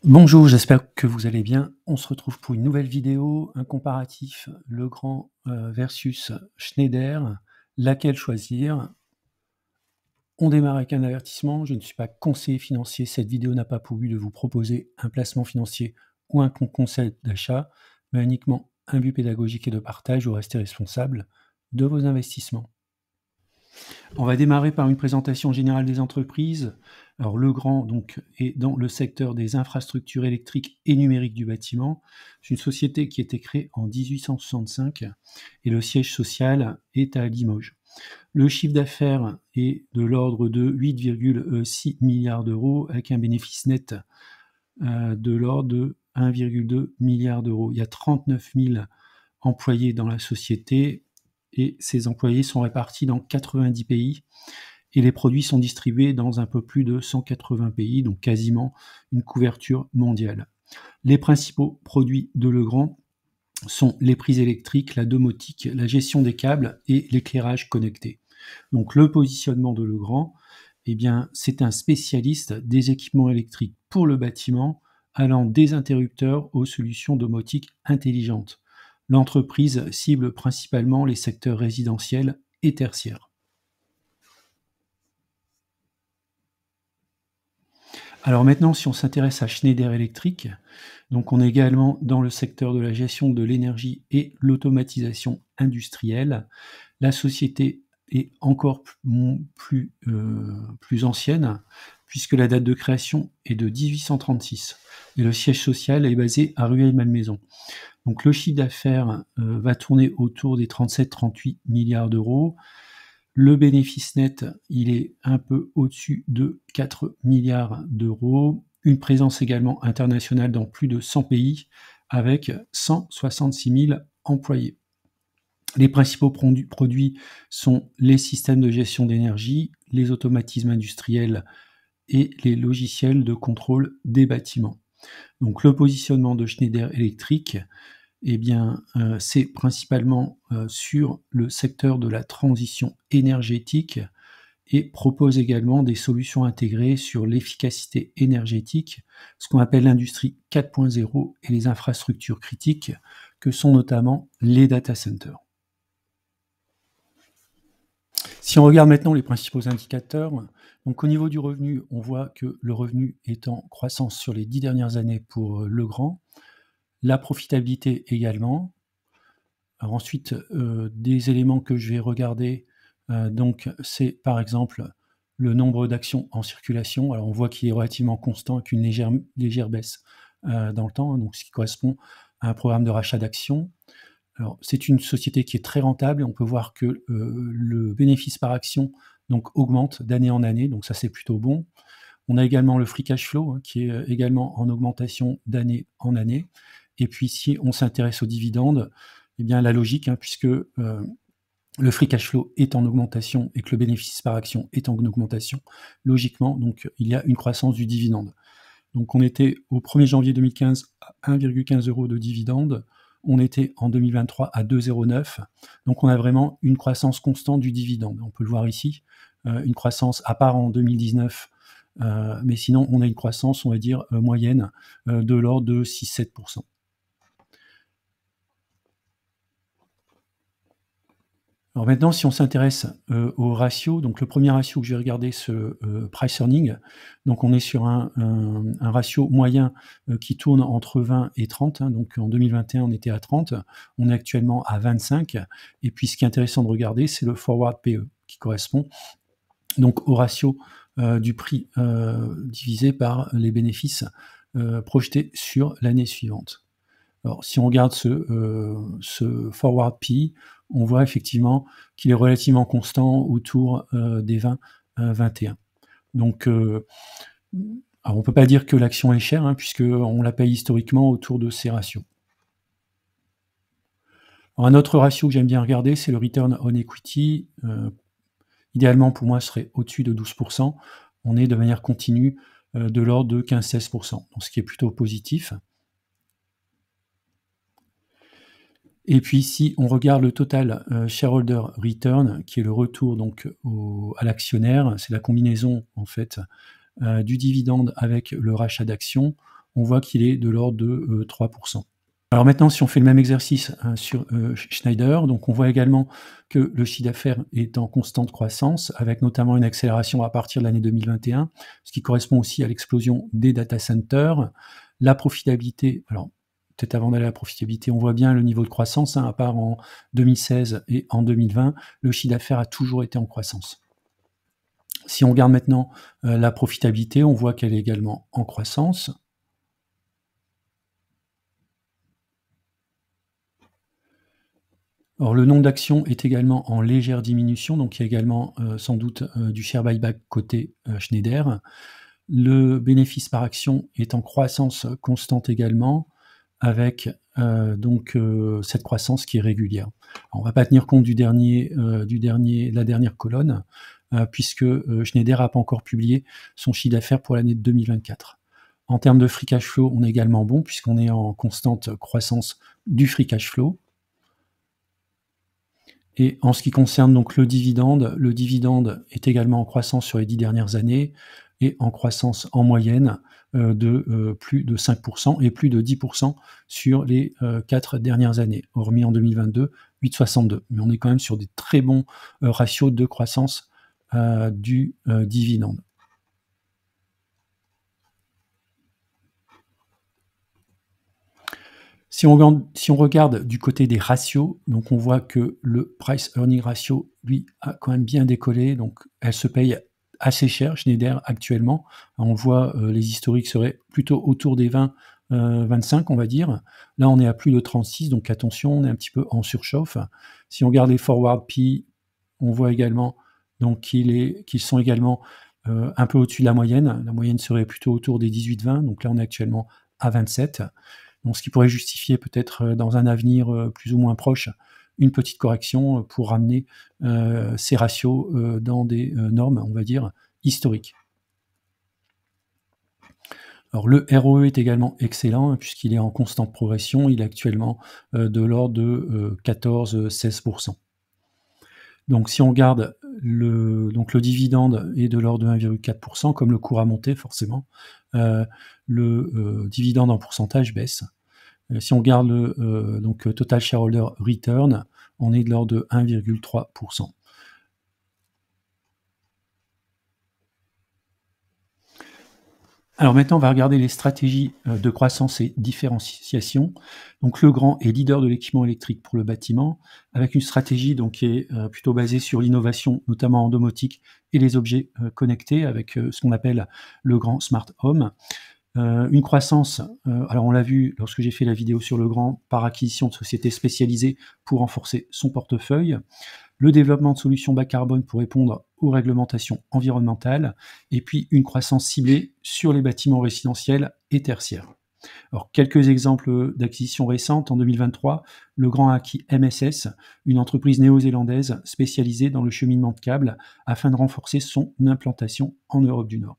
Bonjour, j'espère que vous allez bien. On se retrouve pour une nouvelle vidéo, un comparatif Legrand versus Schneider. Laquelle choisir? On démarre avec un avertissement. Je ne suis pas conseiller financier. Cette vidéo n'a pas pour but de vous proposer un placement financier ou un conseil d'achat, mais uniquement un but pédagogique et de partage. Vous restez responsable de vos investissements. On va démarrer par une présentation générale des entreprises. Alors Legrand donc, est dans le secteur des infrastructures électriques et numériques du bâtiment. C'est une société qui a été créée en 1865 et le siège social est à Limoges. Le chiffre d'affaires est de l'ordre de 8,6 milliards d'euros avec un bénéfice net de l'ordre de 1,2 milliard d'euros. Il y a 39 000 employés dans la société et ces employés sont répartis dans 90 pays et les produits sont distribués dans un peu plus de 180 pays, donc quasiment une couverture mondiale. Les principaux produits de Legrand sont les prises électriques, la domotique, la gestion des câbles et l'éclairage connecté. Donc le positionnement de Legrand, eh bien, c'est un spécialiste des équipements électriques pour le bâtiment, allant des interrupteurs aux solutions domotiques intelligentes. L'entreprise cible principalement les secteurs résidentiels et tertiaires. Alors maintenant, si on s'intéresse à Schneider Electric, donc on est également dans le secteur de la gestion de l'énergie et l'automatisation industrielle. La société est encore plus ancienne, puisque la date de création est de 1836 et le siège social est basé à Rueil-Malmaison. Donc le chiffre d'affaires va tourner autour des 37-38 milliards d'euros. Le bénéfice net, il est un peu au-dessus de 4 milliards d'euros. Une présence également internationale dans plus de 100 pays avec 166 000 employés. Les principaux produits sont les systèmes de gestion d'énergie, les automatismes industriels et les logiciels de contrôle des bâtiments. Donc le positionnement de Schneider Electric, eh bien, c'est principalement sur le secteur de la transition énergétique et propose également des solutions intégrées sur l'efficacité énergétique, ce qu'on appelle l'industrie 4.0 et les infrastructures critiques, que sont notamment les data centers. Si on regarde maintenant les principaux indicateurs, donc au niveau du revenu, on voit que le revenu est en croissance sur les 10 dernières années pour Legrand, la profitabilité également. Alors ensuite, des éléments que je vais regarder, donc c'est par exemple le nombre d'actions en circulation. Alors on voit qu'il est relativement constant avec une légère baisse dans le temps, donc ce qui correspond à un programme de rachat d'actions. Alors c'est une société qui est très rentable et on peut voir que le bénéfice par action donc augmente d'année en année, donc ça c'est plutôt bon. On a également le free cash flow qui est également en augmentation d'année en année. Et puis si on s'intéresse aux dividendes, eh bien la logique, puisque le free cash flow est en augmentation et que le bénéfice par action est en augmentation, logiquement, donc il y a une croissance du dividende. Donc on était au 1er janvier 2015 à 1,15 € de dividende, on était en 2023 à 2,09 €, donc on a vraiment une croissance constante du dividende. On peut le voir ici, une croissance à part en 2019, mais sinon on a une croissance, on va dire, moyenne de l'ordre de 6-7%. Alors maintenant, si on s'intéresse au ratio, donc le premier ratio que je vais regarder, c'est price earning. Donc on est sur un ratio moyen qui tourne entre 20 et 30. Donc en 2021, on était à 30. On est actuellement à 25. Et puis ce qui est intéressant de regarder, c'est le forward PE qui correspond donc au ratio du prix divisé par les bénéfices projetés sur l'année suivante. Alors, si on regarde ce forward PE, on voit effectivement qu'il est relativement constant autour des 20-21. Donc, alors on ne peut pas dire que l'action est chère, puisqu'on la paye historiquement autour de ces ratios. Alors, un autre ratio que j'aime bien regarder, c'est le return on equity. Idéalement, pour moi, ce serait au-dessus de 12%. On est de manière continue de l'ordre de 15-16%, donc ce qui est plutôt positif. Et puis si on regarde le total shareholder return, qui est le retour donc à l'actionnaire, c'est la combinaison en fait du dividende avec le rachat d'actions, on voit qu'il est de l'ordre de 3%. Alors maintenant, si on fait le même exercice sur Schneider, donc on voit également que le chiffre d'affaires est en constante croissance, avec notamment une accélération à partir de l'année 2021, ce qui correspond aussi à l'explosion des data centers. La profitabilité, alors peut-être avant d'aller à la profitabilité, on voit bien le niveau de croissance, à part en 2016 et en 2020, le chiffre d'affaires a toujours été en croissance. Si on regarde maintenant la profitabilité, on voit qu'elle est également en croissance. Or, le nombre d'actions est également en légère diminution, donc il y a également sans doute du share buyback côté Schneider. Le bénéfice par action est en croissance constante également, avec cette croissance qui est régulière. Alors, on ne va pas tenir compte de la dernière colonne, puisque Schneider n'a pas encore publié son chiffre d'affaires pour l'année 2024. En termes de free cash flow, on est également bon, puisqu'on est en constante croissance du free cash flow. Et en ce qui concerne donc le dividende est également en croissance sur les 10 dernières années et en croissance en moyenne de plus de 5% et plus de 10% sur les 4 dernières années, hormis en 2022, 8,62. Mais on est quand même sur des très bons ratios de croissance du dividende. Si on regarde du côté des ratios, donc on voit que le price earning ratio, lui, a quand même bien décollé, donc elle se paye assez cher, Schneider, actuellement. On voit les historiques seraient plutôt autour des 20, 25, on va dire. Là, on est à plus de 36, donc attention, on est un petit peu en surchauffe. Si on regarde les forward P, on voit également qu'ils sont également un peu au-dessus de la moyenne. La moyenne serait plutôt autour des 18-20, donc là, on est actuellement à 27. Donc, ce qui pourrait justifier peut-être dans un avenir plus ou moins proche une petite correction pour ramener ces ratios dans des normes, on va dire, historiques. Alors, le ROE est également excellent puisqu'il est en constante progression. Il est actuellement de l'ordre de 14-16%. Donc, si on regarde le dividende est de l'ordre de 1,4%, comme le cours a monté forcément, le dividende en pourcentage baisse. Si on regarde le Total Shareholder Return, on est de l'ordre de 1,3%. Alors maintenant, on va regarder les stratégies de croissance et différenciation. Donc Legrand est leader de l'équipement électrique pour le bâtiment, avec une stratégie donc, qui est plutôt basée sur l'innovation, notamment en domotique et les objets connectés, avec ce qu'on appelle Legrand Smart Home. Une croissance, alors on l'a vu lorsque j'ai fait la vidéo sur Legrand, par acquisition de sociétés spécialisées pour renforcer son portefeuille, le développement de solutions bas carbone pour répondre aux réglementations environnementales, et puis une croissance ciblée sur les bâtiments résidentiels et tertiaires. Alors, quelques exemples d'acquisitions récentes. En 2023, Legrand a acquis MSS, une entreprise néo-zélandaise spécialisée dans le cheminement de câbles, afin de renforcer son implantation en Europe du Nord.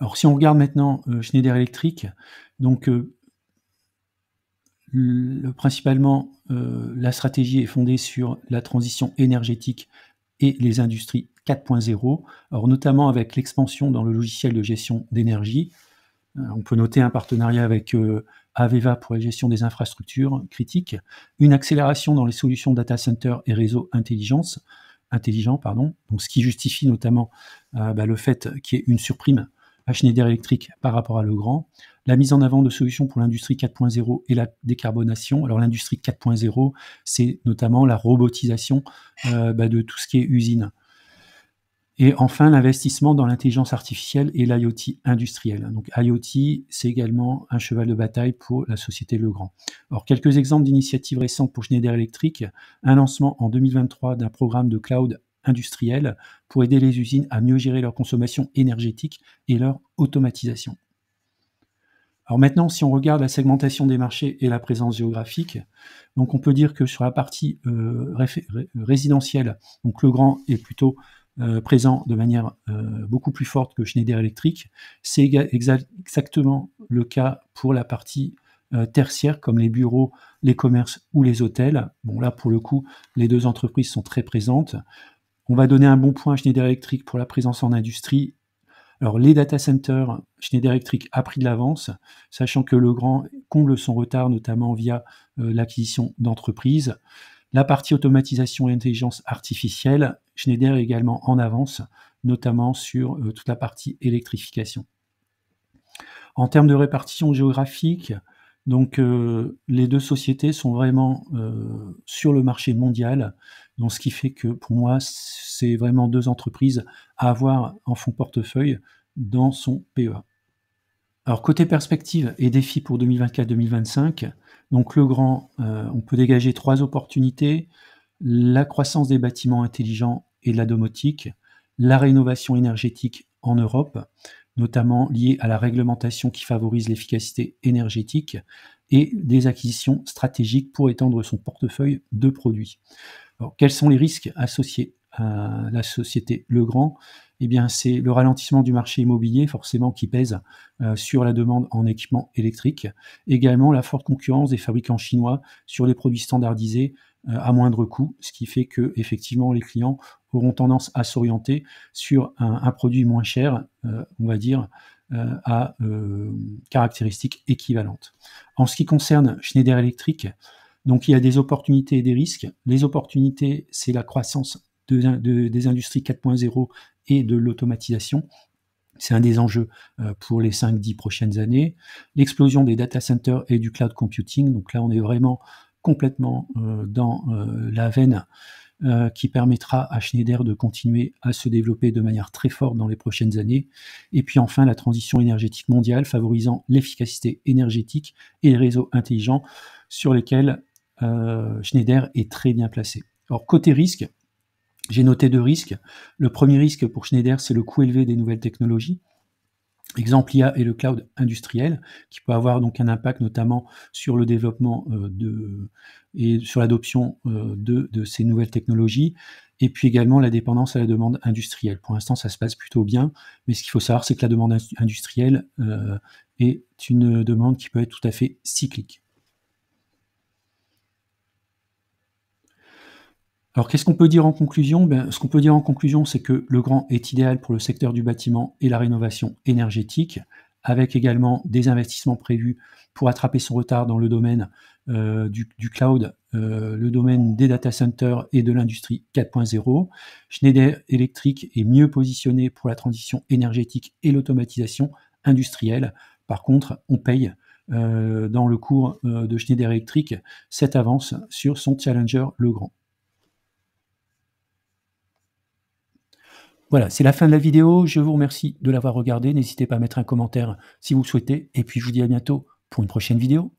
Alors, si on regarde maintenant Schneider Electric, donc principalement la stratégie est fondée sur la transition énergétique et les industries 4.0, alors notamment avec l'expansion dans le logiciel de gestion d'énergie. On peut noter un partenariat avec Aveva pour la gestion des infrastructures critiques, une accélération dans les solutions data center et réseaux intelligents, donc ce qui justifie notamment le fait qu'il y ait une surprime à Schneider Electric par rapport à Legrand, la mise en avant de solutions pour l'industrie 4.0 et la décarbonation. Alors l'industrie 4.0, c'est notamment la robotisation de tout ce qui est usine. Et enfin, l'investissement dans l'intelligence artificielle et l'IoT industriel. Donc IoT, c'est également un cheval de bataille pour la société Legrand. Alors, quelques exemples d'initiatives récentes pour Schneider Electric. Un lancement en 2023 d'un programme de cloud industriel pour aider les usines à mieux gérer leur consommation énergétique et leur automatisation. Alors maintenant, si on regarde la segmentation des marchés et la présence géographique, donc on peut dire que sur la partie résidentielle, donc Legrand est plutôt présent de manière beaucoup plus forte que Schneider Electric. C'est exactement le cas pour la partie tertiaire, comme les bureaux, les commerces ou les hôtels. Bon, là, pour le coup, les deux entreprises sont très présentes. On va donner un bon point à Schneider Electric pour la présence en industrie. Alors les data centers, Schneider Electric a pris de l'avance, sachant que Legrand comble son retard notamment via l'acquisition d'entreprises. La partie automatisation et intelligence artificielle, Schneider est également en avance, notamment sur toute la partie électrification. En termes de répartition géographique, donc les deux sociétés sont vraiment sur le marché mondial, donc ce qui fait que pour moi, c'est vraiment deux entreprises à avoir en fonds portefeuille dans son PEA. Alors côté perspective et défis pour 2024-2025, donc Legrand, on peut dégager 3 opportunités: la croissance des bâtiments intelligents et de la domotique, la rénovation énergétique en Europe, notamment liée à la réglementation qui favorise l'efficacité énergétique, et des acquisitions stratégiques pour étendre son portefeuille de produits. Alors, quels sont les risques associés à la société Legrand? Eh bien, c'est le ralentissement du marché immobilier, forcément, qui pèse sur la demande en équipement électrique. Également, la forte concurrence des fabricants chinois sur les produits standardisés à moindre coût, ce qui fait que, effectivement, les clients auront tendance à s'orienter sur un produit moins cher, on va dire, à caractéristiques équivalentes. En ce qui concerne Schneider Electric, donc il y a des opportunités et des risques. Les opportunités, c'est la croissance des industries 4.0 et de l'automatisation. C'est un des enjeux pour les 5-10 prochaines années. L'explosion des data centers et du cloud computing. Donc là, on est vraiment complètement dans la veine qui permettra à Schneider de continuer à se développer de manière très forte dans les prochaines années. Et puis enfin, la transition énergétique mondiale favorisant l'efficacité énergétique et les réseaux intelligents sur lesquels Schneider est très bien placé. Alors côté risque, j'ai noté 2 risques. Le premier risque pour Schneider, c'est le coût élevé des nouvelles technologies. Exemple IA et le cloud industriel, qui peut avoir donc un impact notamment sur le développement et sur l'adoption de ces nouvelles technologies, et puis également la dépendance à la demande industrielle. Pour l'instant, ça se passe plutôt bien, mais ce qu'il faut savoir, c'est que la demande industrielle est une demande qui peut être tout à fait cyclique. Alors, qu'est-ce qu'on peut dire en conclusion? Ce qu'on peut dire en conclusion, c'est que Legrand est idéal pour le secteur du bâtiment et la rénovation énergétique, avec également des investissements prévus pour attraper son retard dans le domaine du cloud, le domaine des data centers et de l'industrie 4.0. Schneider Electric est mieux positionné pour la transition énergétique et l'automatisation industrielle. Par contre, on paye dans le cours de Schneider Electric cette avance sur son challenger Legrand. Voilà, c'est la fin de la vidéo. Je vous remercie de l'avoir regardée. N'hésitez pas à mettre un commentaire si vous le souhaitez. Et puis, je vous dis à bientôt pour une prochaine vidéo.